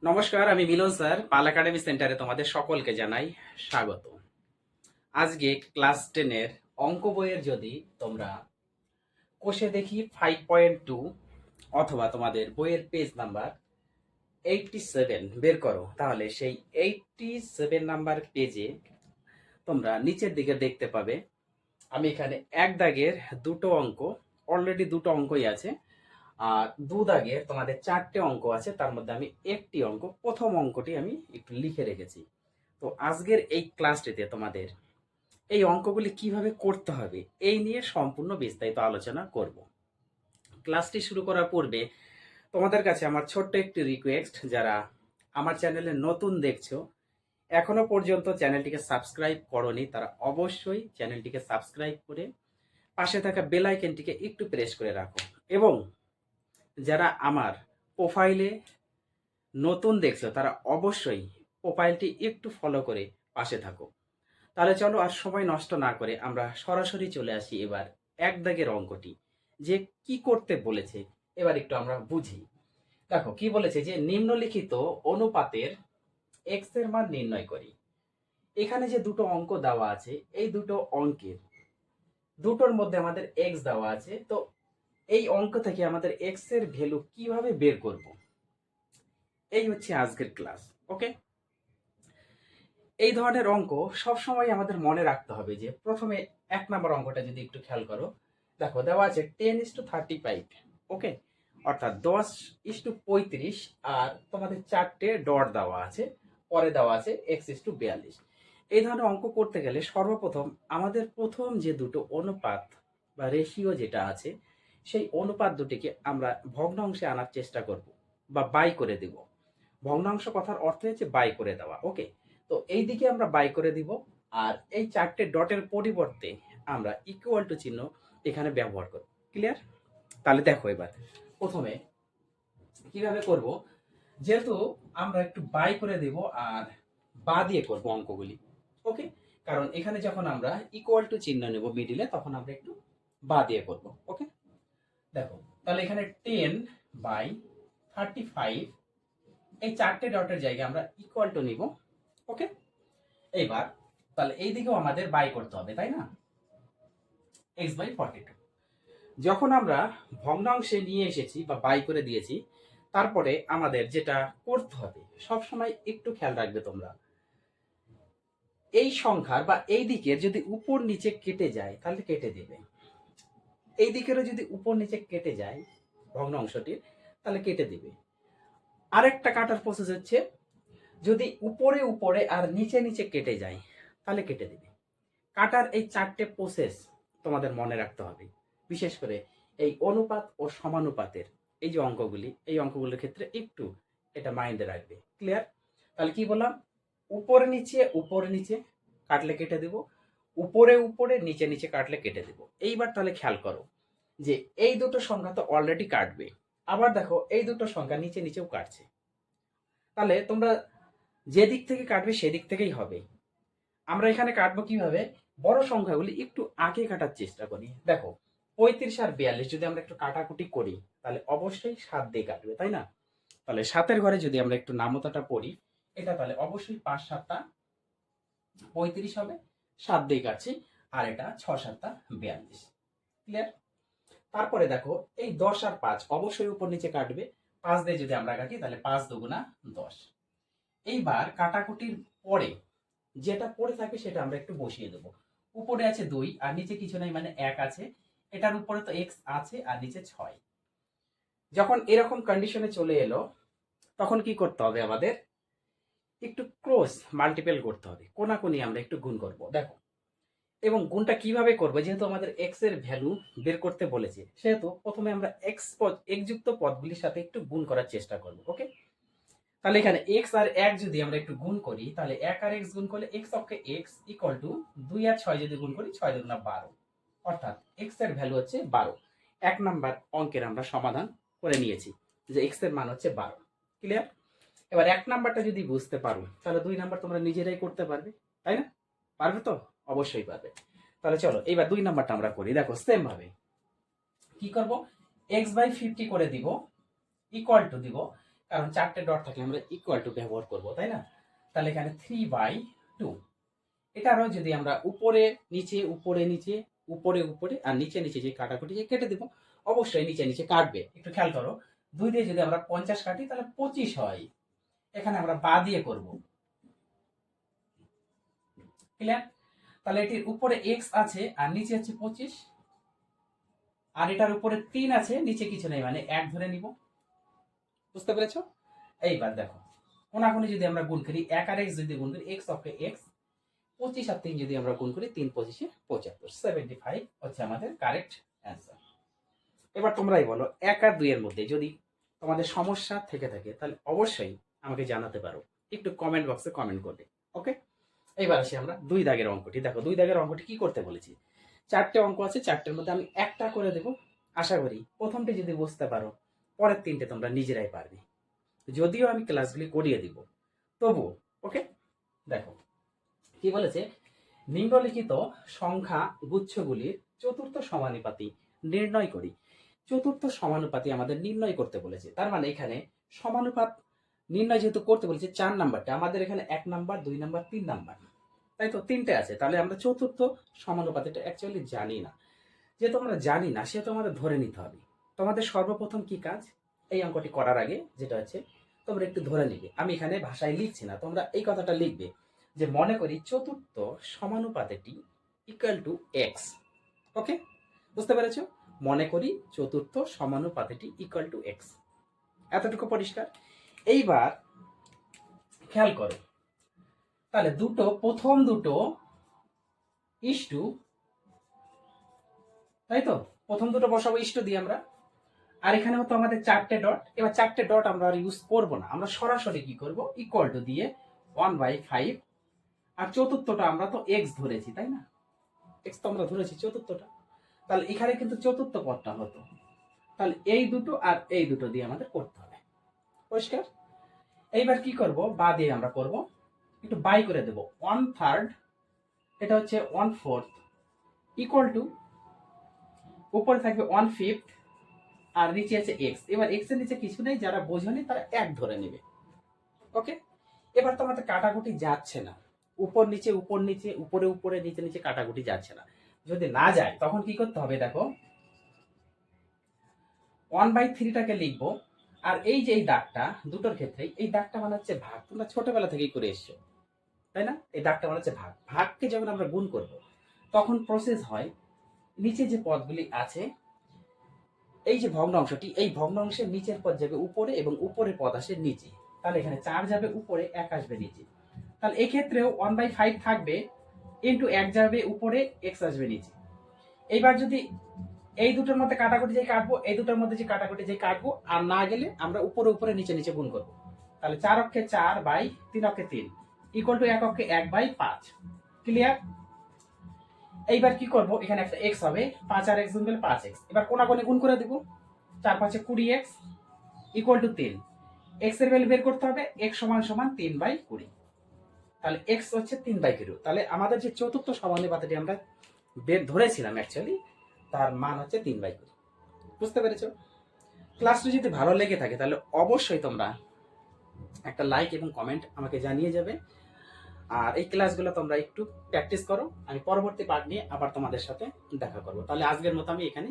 নমস্কার, আমি মিলন স্যার। পাল একাডেমি সেন্টারে তোমাদের সকলকে জানাই স্বাগত। আজকে ক্লাস 10 এর অঙ্ক বইয়ের যদি তোমরা কোষে দেখি 5.2 অথবা তোমাদের বইয়ের পেজ নাম্বার 87 বের করো, তাহলে সেই 87 নাম্বার পেজে তোমরা নিচের দিকে দেখতে পাবে আমি এখানে এক দাগের দুটো অঙ্ক, অলরেডি দুটো অঙ্কই আছে, আর দু দাগের তোমাদের চারটে অঙ্ক আছে। তার মধ্যে আমি একটি অঙ্ক, প্রথম অঙ্কটি আমি একটু লিখে রেখেছি। তো আজকের এই ক্লাসটিতে তোমাদের এই অঙ্কগুলি কিভাবে করতে হবে এই নিয়ে সম্পূর্ণ বিস্তারিত আলোচনা করব। ক্লাসটি শুরু করার পূর্বে তোমাদের কাছে আমার ছোট্ট একটি রিকোয়েস্ট, যারা আমার চ্যানেলে নতুন দেখছো, এখনো পর্যন্ত চ্যানেলটিকে সাবস্ক্রাইব করনি, তারা অবশ্যই চ্যানেলটিকে সাবস্ক্রাইব করে পাশে থাকা বেল আইকনটিকে একটু প্রেস করে রাখো। এবং যারা আমার প্রোফাইলে নতুন দেখছো, তারা অবশ্যই প্রোফাইলটি একটু ফলো করে পাশে থাকো। তাহলে চলো আর সময় নষ্ট না করে আমরা সরাসরি চলে আসি এবার এক দাগের অঙ্কটি, যে কি করতে বলেছে এবার একটু আমরা বুঝি। দেখো কি বলেছে, যে নিম্নলিখিত অনুপাতের এক্স এর মান নির্ণয় করি। এখানে যে দুটো অঙ্ক দেওয়া আছে, এই দুটো অঙ্কের দুটোর মধ্যে আমাদের এক্স দেওয়া আছে। তো এই অঙ্ক থেকে আমাদের এক্স এর ভ্যালু কিভাবে বের করব, এই হচ্ছে আজকের ক্লাস। ওকে, এই ধরনের অঙ্ক সবসময় আমাদের মনে রাখতে হবে। যে প্রথমে এক নম্বর অঙ্কটা যদি একটু খেয়াল করো, দেখো দেওয়া আছে 10:35। ওকে, অর্থাৎ 10:35, আর তোমাদের চারটে ডট দেওয়া আছে, পরে দেওয়া আছে x:42। এই ধরনের অঙ্ক করতে গেলে সর্বপ্রথম আমাদের প্রথম যে দুটো অনুপাত বা রেশিও যেটা আছে, সেই অনুপাত দুটিকে আমরা ভগ্নাংশে আনার চেষ্টা করব বা বাই করে দেব। ভগ্নাংশ কথার অর্থ হচ্ছে বাই করে দেওয়া। ওকে, তো এই দিকে আমরা বাই করে দিব, আর এই চারটে ডটের পরিবর্তে আমরা ইকুয়াল টু চিহ্ন এখানে ব্যবহার করব। ক্লিয়ার? তাহলে দেখো এবার প্রথমে কিভাবে করব। যেহেতু আমরা একটু বাই করে দেব আর বা দিয়ে করব অঙ্কগুলি। ওকে, কারণ এখানে যখন আমরা ইকুয়াল টু চিহ্ন নেব মিডিলে, তখন আমরা একটু বা দিয়ে করব। ওকে, দেখো তাহলে এখানে 10/35, এই চারটে ডটের জায়গায় আমরা ইকুয়াল টু নিব। ওকে, এইবার তাহলে এই দিকেও আমাদের বাই করতে হবে, তাই না? x/42 যখন আমরা ভগ্নাংশে নিয়ে এসেছি বা বাই করে দিয়েছি, তারপরে আমাদের যেটা করতে হবে, সব সময় একটু খেয়াল রাখবে তোমরা, এই সংখ্যার বা এই দিকের যদি উপর নিচে কেটে যায় তাহলে কেটে দেবে। এই দিকেরও যদি উপর নিচে কেটে যায় ভগ্নাংশটির, তাহলে কেটে দিবে। আরেকটা কাটার প্রসেস হচ্ছে, যদি উপরে উপরে আর নিচে নিচে কেটে যায় তাহলে কেটে দিবে। কাটার এই চারটে প্রসেস তোমাদের মনে রাখতে হবে, বিশেষ করে এই অনুপাত ও সমানুপাতের এই যে অঙ্কগুলি, এই অঙ্কগুলোর ক্ষেত্রে একটু এটা মাইন্ডে রাখবে। ক্লিয়ার? তাহলে কি বললাম, উপরে নিচে কাটলে কেটে দেব, উপরে উপরে নিচে নিচে কাটলে কেটে দেব। এইবার তাহলে খেয়াল করো যে এই দুটো সংখ্যা তো অলরেডি কাটবে, আবার দেখো এই দুটো সংখ্যা নিচে নিচেও কাটছে। তাহলে তোমরা যে দিক থেকে কাটবে সেদিক থেকেই হবে। আমরা এখানে কাটবো কিভাবে, বড় সংখ্যাগুলি একটু আগে কাটার চেষ্টা করি। দেখো 35 আর 42 যদি আমরা একটু কাটাকুটি করি, তাহলে অবশ্যই 7 দিয়ে কাটবে, তাই না? তাহলে 7-এর ঘরে যদি আমরা একটু নামতাটা পড়ি, এটা তাহলে অবশ্যই 5-7 35 হবে, 7 দিয়ে কাটছি, আর এটা 6-7 42। ক্লিয়ার? তারপরে দেখো এই 10 আর 5 অবশ্যই উপর নিচে কাটবে। 5 দিয়ে যদি আমরা কাটি তাহলে 5 × 2 = 10। এইবার কাটাকুটির পরে যেটা পড়ে থাকে সেটা আমরা একটু বসিয়ে দেবো। উপরে আছে 2 আর নিচে কিছু নাই, মানে 1 আছে। এটার উপরে তো x আছে আর নিচে 6। যখন এরকম কন্ডিশনে চলে এলো, তখন কি করতে হবে আমাদের, একটু ক্রস মাল্টিপল করতে হবে, কোনাকুনি আমরা একটু গুণ করব। দেখো, এবং গুণটা কিভাবে করবো, যেহেতু আমাদের এক্স এর ভ্যালু বের করতে বলেছে, সেহেতু প্রথমে আমরা এক্স যুক্ত পদগুলির সাথে একটু গুণ করার চেষ্টা করব। ওকে, তাহলে এখানে x আর 1 যদি আমরা একটু গুণ করি, তাহলে 1 আর x গুণ করলে x অক্ষে x ইকুয়াল টু 2 আর 6 যদি গুণ করি 6 2 12, অর্থাৎ x এর ভ্যালু হচ্ছে 12। এক নাম্বার অঙ্কের আমরা সমাধান করে নিয়েছি যে x এর মান হচ্ছে 12। ক্লিয়ার? এবার এক নাম্বারটা যদি বুঝতে পারো, তাহলে দুই নাম্বার তোমরা নিজেরাই করতে পারবে, তাই না? পারবে তো? অবশ্যই পারবে। তাহলে চলো এইবার দুই নাম্বারটা আমরা করি। দেখো সেম ভাবে কি করব, x/50 করে দিব, ইকুয়াল টু দিব কারণ চারটে ডট থাকলে আমরা ইকুয়াল টু ব্যবহার করবো, তাই না? তাহলে এখানে 3/2। এটারও যদি আমরা উপরে নিচে উপরে নিচে উপরে উপরে আর নিচে নিচে যে কাটাকুটি যে কেটে দেবো, অবশ্যই নিচে নিচে কাটবে। একটু খেয়াল করো, 2 দিয়ে যদি আমরা 50 কাটি তাহলে 25 হয়। এখানে আমরা বা দিয়ে করব। ক্লিয়ার? তাহলে এটির উপরে এক্স আছে আর নিচে আছে 25, আর এটার উপরে 3 আছে, নিচে কিছু নেই, মানে 1 ধরে নিব। বুঝতে পেরেছো? এইবার দেখো, কোনাকুনি যদি আমরা গুণ করি, 1 আর x যদি গুণ করি, x অফে x, 25 আর 3 যদি আমরা গুণ করি, 3 25 75, 75 হচ্ছে আমাদের কারেক্ট অ্যান্সার। এবার তোমরাই বলো, 1 আর 2 এর মধ্যে যদি তোমাদের সমস্যা থেকে থাকে তাহলে অবশ্যই আমাকে জানাতে পারো, একটু কমেন্ট বক্সে কমেন্ট করবে। ওকে, এইবার আসি আমরা 2 দাগের অঙ্কটি। দেখো 2 দাগের অঙ্কটি কি করতে বলেছি, 4টে অঙ্ক আছে, 4টের মধ্যে আমি একটা করে দেব। আশা করি প্রথমটি যদি বুঝতে পারো, পরের 3টে তোমরা নিজেরাই পারবে, যদিও আমি ক্লাসগুলি করিয়ে দিব তবুও। ওকে, দেখো কি বলেছে, নিম্নলিখিত সংখ্যা গুচ্ছগুলির চতুর্থ সমানুপাতি নির্ণয় করি। চতুর্থ সমানুপাতি আমাদের নির্ণয় করতে বলেছে, তার মানে এখানে সমানুপাত নির্ণয় যেহেতু করতে বলেছে, 4 নাম্বারটা আমাদের এখানে 1 নাম্বার 2 নাম্বার 3 নাম্বার, তাই তো 3টে আছে। তাহলে আমরা চতুর্থ সমানুপাতিটা অ্যাকচুয়ালি জানি না। যেহেতু আমরা জানি না, সেহেতু আমাদের ধরে নিতে হবে। তোমাদের সর্বপ্রথম কি কাজ, এই অঙ্কটি করার আগে যেটা হচ্ছে, তোমরা একটু ধরে নিবে। আমি এখানে ভাষায় লিখছি না, তোমরা এই কথাটা লিখবে যে মনে করি চতুর্থ সমানুপাতিটি ইকুয়াল টু এক্স। ওকে, বুঝতে পেরেছো? মনে করি চতুর্থ সমানুপাতিটি ইকুয়াল টু এক্স, এতটুকু পরিষ্কার। এইবার খেয়াল করো, তাহলে প্রথম দুটো ইস্টু, তাই তো প্রথম দুটো বসাবো ইস্টু দিয়ে আমরা। আর এখানেও তো আমাদের 4টে ডট, এবার 4টে ডট আমরা আর ইউজ করবো না, আমরা সরাসরি কি করব, ইকুয়াল টু দিয়ে 1/5। আর চতুর্থটা আমরা তো এক্স ধরেছি, তাই না? এক্স তো আমরা ধরেছি চতুর্থটা, তাহলে এখানে কিন্তু চতুর্থ পদটা হতো। তাহলে এই দুটো আর এই দুটো দিয়ে আমাদের করতে হবে, পরিষ্কার? এইবার কি করব, বা দিয়ে আমরা করব, একটু বাই করে দেব, 1/3, এটা হচ্ছে 1/4 ইকুয়াল টু, উপরে থাকবে 1/5 আর নিচে আছে এক্স। এবার এক্স এর নিচে কিছু নেই, যারা বোঝেনি তারা 1 ধরে নেবে। ওকে, এবার তো আমাদের কাটাকুটি যাচ্ছে না, উপর নিচে উপর নিচে উপরে উপরে নিচে নিচে কাটাকুটি যাচ্ছে না। যদি না যায় তখন কি করতে হবে, দেখো 1/3টাকে লিখবো, আর এই যে এই দাগটা, দুটোর ক্ষেত্রে এই দাগটা মানে হচ্ছে ভাগ। তোমরা ছোটবেলা থেকেই করে এসছো, তাই না? এই দাগটা মানে হচ্ছে ভাগ। ভাগকে যখন আমরা গুণ করব তখন প্রসেস হয়, নিচে যে পদগুলি আছে, এই যে ভগ্নাংশটি, এই ভগ্নাংশের নিচের পদ যাবে উপরে এবং উপরের পদ আসে নিচে। তাহলে এখানে 4 যাবে উপরে, 1 আসবে নিচে। তাহলে এক্ষেত্রেও 1/5 থাকবে, ইন্টু 1 যাবে উপরে, এক্স আসবে নিচে। এইবার যদি এই দুটোর মধ্যে কাটাকুটি যে কাটবো, এই দুটোর মধ্যে যে কাটাকুটি যে কাটবো, আর না গেলে আমরা উপরে উপরে নিচে নিচে গুণ করবো। তাহলে 4 অক্ষে 4/3 অক্ষে 3 ইকুয়াল টু 1 অক্ষে 1/5। ক্লিয়ার? এইবার কি করব, এখানে একটা এক্স হবে, 5 আর এক্স গুণ করলে 5x। এবার কোনাকুনি গুণ করে দিব, 4 5 20x ইকুয়াল টু 3। এক্স এর ভ্যালু বের করতে হবে, x সমান সমান 3/20। তাহলে এক্স হচ্ছে 3/20। তাহলে আমাদের যে চতুর্থ সমানুপাতিটি আমরা বের ধরেছিলাম অ্যাকচুয়ালি, তার মান হচ্ছে 3/20। বুঝতে পেরেছো? ক্লাসটি যদি ভালো লেগে থাকে তাহলে অবশ্যই তোমরা একটা লাইক এবং কমেন্ট আমাকে জানিয়ে যাবে। আর এই ক্লাসগুলো তোমরা একটু প্র্যাকটিস করো, আমি পরবর্তী পার্ট নিয়ে আবার তোমাদের সাথে দেখা করবো। তাহলে আজকের মতো আমি এখানে